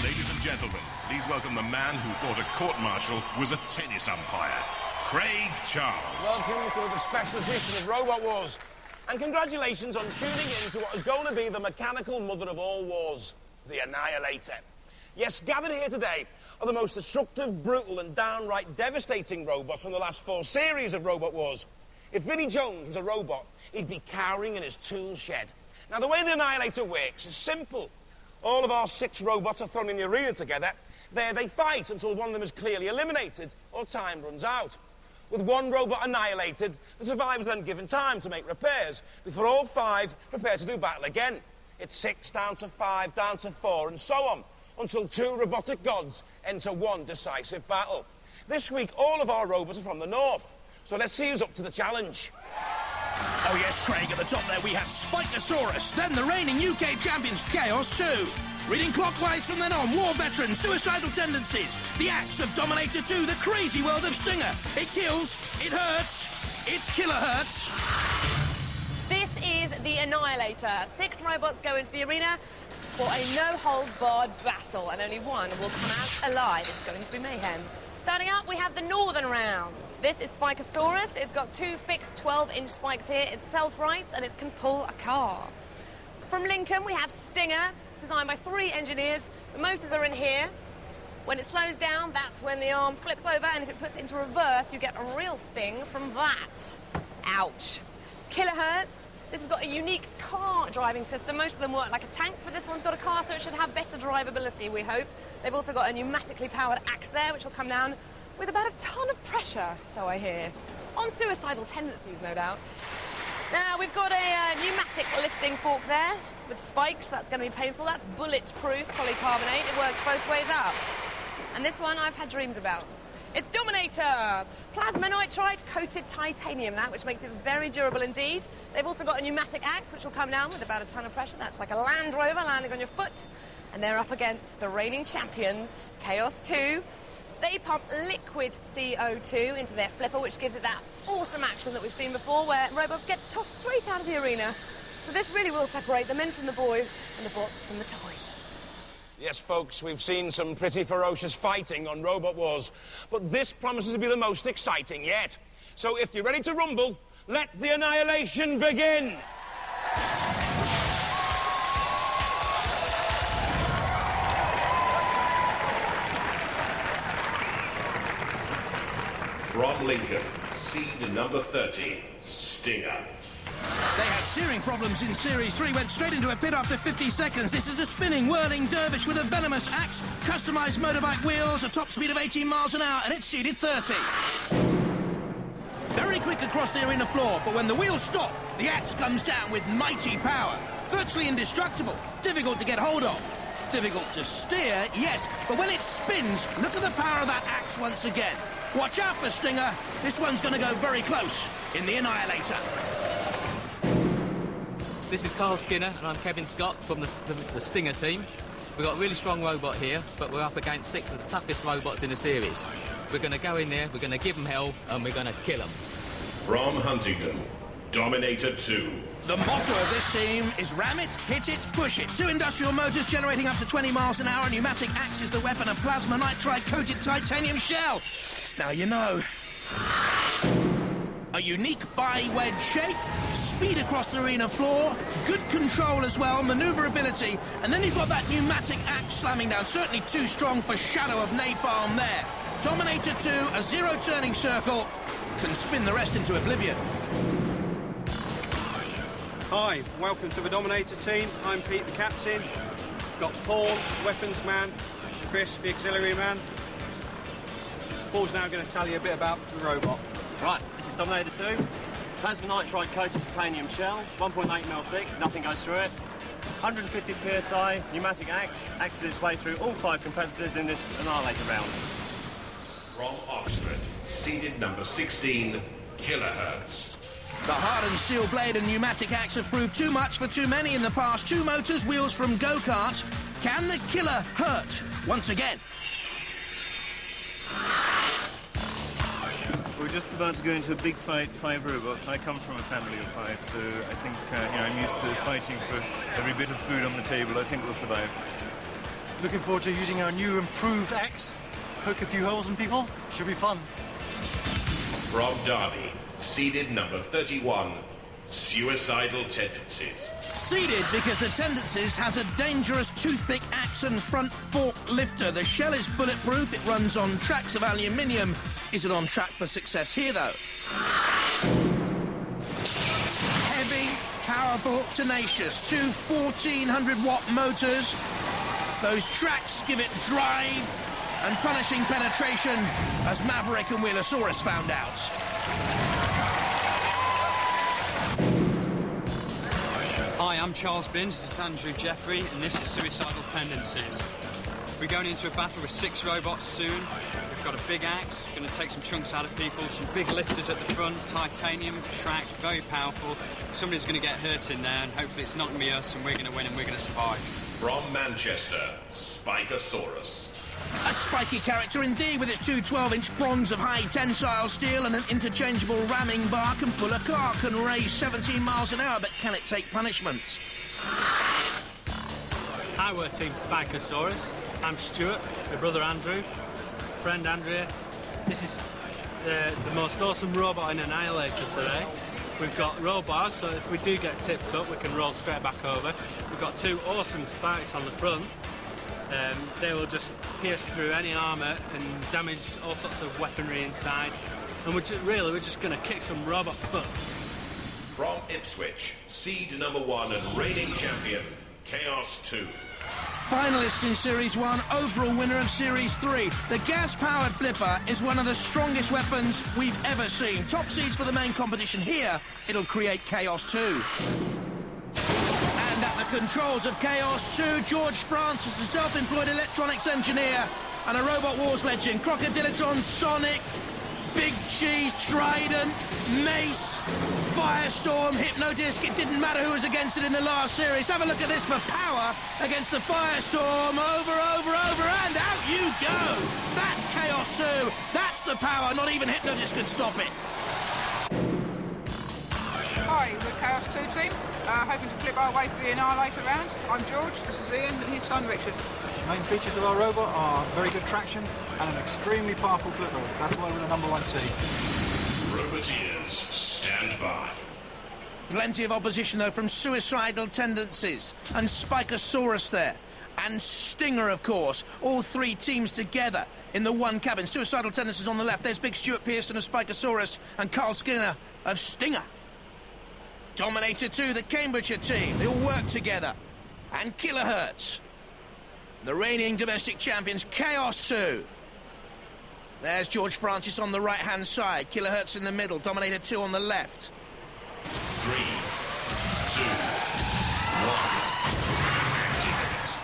Ladies and gentlemen, please welcome the man who thought a court-martial was a tennis umpire, Craig Charles. Welcome to the special edition of Robot Wars. And congratulations on tuning in to what is going to be the mechanical mother of all wars, the Annihilator. Yes, gathered here today are the most destructive, brutal and downright devastating robots from the last 4 series of Robot Wars. If Vinnie Jones was a robot, he'd be cowering in his tool shed. Now, the way the Annihilator works is simple. All of our 6 robots are thrown in the arena together. There they fight until one of them is clearly eliminated or time runs out. With one robot annihilated, the survivors are then given time to make repairs before all 5 prepare to do battle again. It's 6 down to 5, down to 4, and so on, until 2 robotic gods enter one decisive battle. This week, all of our robots are from the north, so let's see who's up to the challenge. Oh yes, Craig, at the top there we have Spikasaurus, then the reigning UK champions, Chaos 2. Reading clockwise from then on, war veteran, Suicidal Tendencies, the axe of Dominator 2, the crazy world of Stinger. It kills, it hurts, it's Killerhurtz. This is the Annihilator. 6 robots go into the arena for a no-holds-barred battle, and only one will come out alive. It's going to be mayhem. Starting up, we have the northern rounds. This is Spikasaurus. It's got 2 fixed 12-inch spikes here. It self-rights, and it can pull a car. From Lincoln, we have Stinger, designed by 3 engineers. The motors are in here. When it slows down, that's when the arm flips over, and if it puts it into reverse, you get a real sting from that. Ouch. Killerhurtz. This has got a unique car driving system. Most of them work like a tank, but this one's got a car, so it should have better drivability, we hope. They've also got a pneumatically powered axe there, which will come down with about a ton of pressure, so I hear. On Suicidal Tendencies, no doubt. Now, we've got a pneumatic lifting fork there with spikes. That's going to be painful. That's bulletproof polycarbonate. It works both ways up. And this one I've had dreams about. It's Dominator! Plasma nitride coated titanium, that, which makes it very durable indeed. They've also got a pneumatic axe, which will come down with about a ton of pressure. That's like a Land Rover landing on your foot. And they're up against the reigning champions, Chaos 2. They pump liquid CO2 into their flipper, which gives it that awesome action that we've seen before, where robots get tossed straight out of the arena. So this really will separate the men from the boys and the bots from the toys. Yes, folks, we've seen some pretty ferocious fighting on Robot Wars, but this promises to be the most exciting yet. So if you're ready to rumble, let the annihilation begin! From Lincoln, seed number 30, Stinger. They had steering problems in Series 3, went straight into a pit after 50 seconds. This is a spinning, whirling dervish with a venomous axe, customised motorbike wheels, a top speed of 18 miles an hour, and it's seeded 30. Very quick across the arena floor, but when the wheels stop, the axe comes down with mighty power. Virtually indestructible, difficult to get hold of. Difficult to steer, yes, but when it spins, look at the power of that axe once again. Watch out for Stinger. This one's going to go very close in the Annihilator. This is Carl Skinner, and I'm Kevin Scott from the Stinger team. We've got a really strong robot here, but we're up against 6 of the toughest robots in the series. We're going to go in there, we're going to give them hell, and we're going to kill them. From Huntingdon, Dominator 2. The motto of this team is ram it, hit it, push it. 2 industrial motors generating up to 20 miles an hour, a pneumatic axe is the weapon, a plasma nitride-coated titanium shell. Now you know. A unique bi-wedge shape, speed across the arena floor, good control as well, manoeuvrability, and then you've got that pneumatic axe slamming down, certainly too strong for shadow of napalm there. Dominator 2, a 0 turning circle, can spin the rest into oblivion. Hi, welcome to the Dominator team. I'm Pete, the captain. We've got Paul, weapons man, Chris, the auxiliary man. Paul's now going to tell you a bit about the robot. Right, this is Dominator 2. Plasma nitride coated titanium shell, 1.8mm thick, nothing goes through it. 150 psi, pneumatic axe, axes its way through all 5 competitors in this Annihilator round. From Oxford, seeded number 16, Killerhurtz. The hardened steel blade and pneumatic axe have proved too much for too many in the past. 2 motors, wheels from go-karts. Can the killer hurt once again? We're just about to go into a big fight, 5 robots. I come from a family of 5, so I think I'm used to fighting for every bit of food on the table. I think we'll survive. Looking forward to using our new improved axe. Poke a few holes in people. Should be fun. From Derby, seeded number 31, Suicidal Tendencies. Seeded because the Tendencies has a dangerous toothpick axe and front fork lifter. The shell is bulletproof, it runs on tracks of aluminium. Is it on track for success here, though? Heavy, powerful, tenacious. Two 1400-watt motors. Those tracks give it drive and punishing penetration, as Maverick and Wheelosaurus found out. Hi, I'm Charles Binns, this is Andrew Jeffrey, and this is Suicidal Tendencies. We're going into a battle with 6 robots soon. We've got a big axe, going to take some chunks out of people, some big lifters at the front, titanium, track, very powerful. Somebody's going to get hurt in there, and hopefully it's not going to be us, and we're going to win and we're going to survive. From Manchester, Spikasaurus. A spiky character indeed, with its two 12-inch prongs of high tensile steel and an interchangeable ramming bar, can pull a car, can race 17 miles an hour, but can it take punishments? Hi, we're Team Spikasaurus. I'm Stuart, my brother Andrew, friend Andrea. This is the most awesome robot in Annihilator today. We've got roll bars, so if we do get tipped up, we can roll straight back over. We've got 2 awesome spikes on the front. They will just pierce through any armour and damage all sorts of weaponry inside. And we're just going to kick some robot butt. From Ipswich, seed number 1 and reigning champion, Chaos 2. Finalists in Series 1, overall winner of Series 3. The gas-powered flipper is one of the strongest weapons we've ever seen. Top seeds for the main competition here, it'll create Chaos 2. And at the controls of Chaos 2, George Francis, a self-employed electronics engineer, and a Robot Wars legend, Crocodilotron, Sonic, Big Cheese, Trident, Mace, Firestorm, Hypnodisc. It didn't matter who was against it in the last series. Have a look at this for power against the Firestorm. Over, and out you go. That's Chaos 2. That's the power. Not even Hypnodisc could stop it. Hi, we're Chaos 2 team, hoping to flip our way through the Annihilator round. I'm George, this is Ian, and his son Richard. Main features of our robot are very good traction and an extremely powerful flipper. That's why we're the number 1 seed. Roboteers, stand by. Plenty of opposition, though, from Suicidal Tendencies and Spikasaurus there. And Stinger, of course. All 3 teams together in the one cabin. Suicidal Tendencies on the left. There's big Stuart Pearson of Spikasaurus and Carl Skinner of Stinger. Dominator 2, the Cambridgeshire team. They all work together. And Killerhurtz, the reigning domestic champions, Chaos 2. There's George Francis on the right-hand side. Killerhurtz in the middle. Dominator 2 on the left. 3, 2, 1.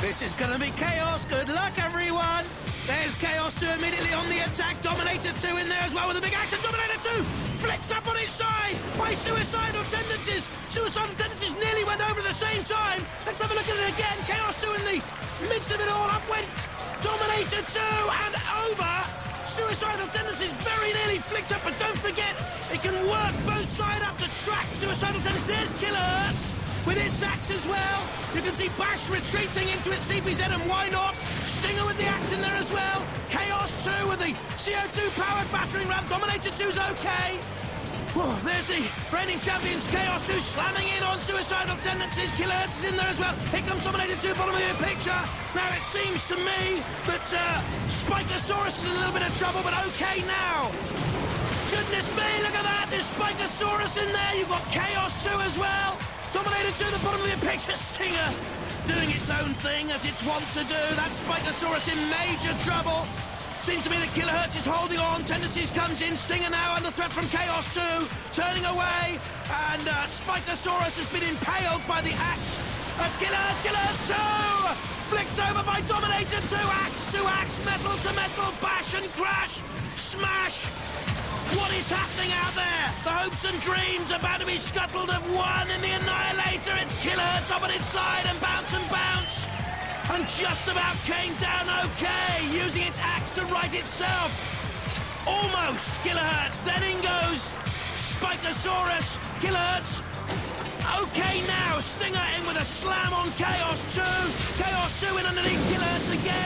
This is going to be chaos. Good luck, everyone. There's Chaos 2 immediately on the attack. Dominator 2 in there as well with a big action. Dominator 2 flicked up on its side by Suicidal Tendencies. Suicidal Tendencies nearly went over at the same time. Let's have a look at it again. Chaos 2 in the midst of it all. Up went Dominator 2 and over. Suicidal Tendencies very nearly flicked up, but don't forget, it can work both sides up the track. Suicidal Tendencies, there's Killerhurtz with its axe as well. You can see Bash retreating into its CPZ, and why not? Stinger with the axe in there as well. Chaos 2 with the CO2-powered battering ram. Dominator 2's okay. Whoa, there's the reigning champions, Chaos 2, slamming in on Suicidal Tendencies. Killerhurtz is in there as well. Here comes Dominator 2, bottom of your picture. Now it seems to me that Spikasaurus is in a little bit of trouble, but okay now. Goodness me, look at that. There's Spikasaurus in there. You've got Chaos 2 as well. Dominator 2, the bottom of your picture. Stinger doing its own thing as it's wont to do. That's Spikasaurus in major trouble. Seems to me that Killerhurtz is holding on. Tendencies comes in. Stinger now under threat from Chaos 2. Turning away. And Spikasaurus has been impaled by the axe of Killerhurtz 2. Flicked over by Dominator 2. Axe to axe. Metal to metal. Bash and crash. Smash. What is happening out there? The hopes and dreams about to be scuttled have won in the Annihilator. It's Killerhurtz up on its side and bounce. And just about came down okay, using its axe to right itself. Almost Killerhurtz. Then in goes Spikasaurus. Killerhurtz okay now. Stinger in with a slam on Chaos 2. Chaos 2 in underneath Killerhurtz again.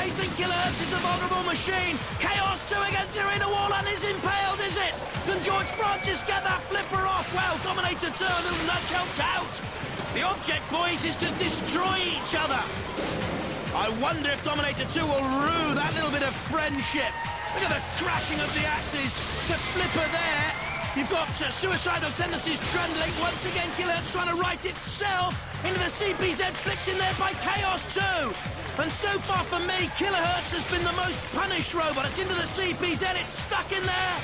They think Killerhurtz is the vulnerable machine. Chaos 2 against the arena wall and is impaled, is it? Can George Francis get that flipper off? Well, Dominator 2, a little nudge helped out. The object, boys, is to destroy each other. I wonder if Dominator 2 will rue that little bit of friendship. Look at the crashing of the axes. The flipper there. You've got Suicidal Tendencies trundling. Once again, Killerhurtz trying to right itself into the CPZ, flicked in there by Chaos 2. And so far for me, Killerhurtz has been the most punished robot. It's into the CPZ, it's stuck in there.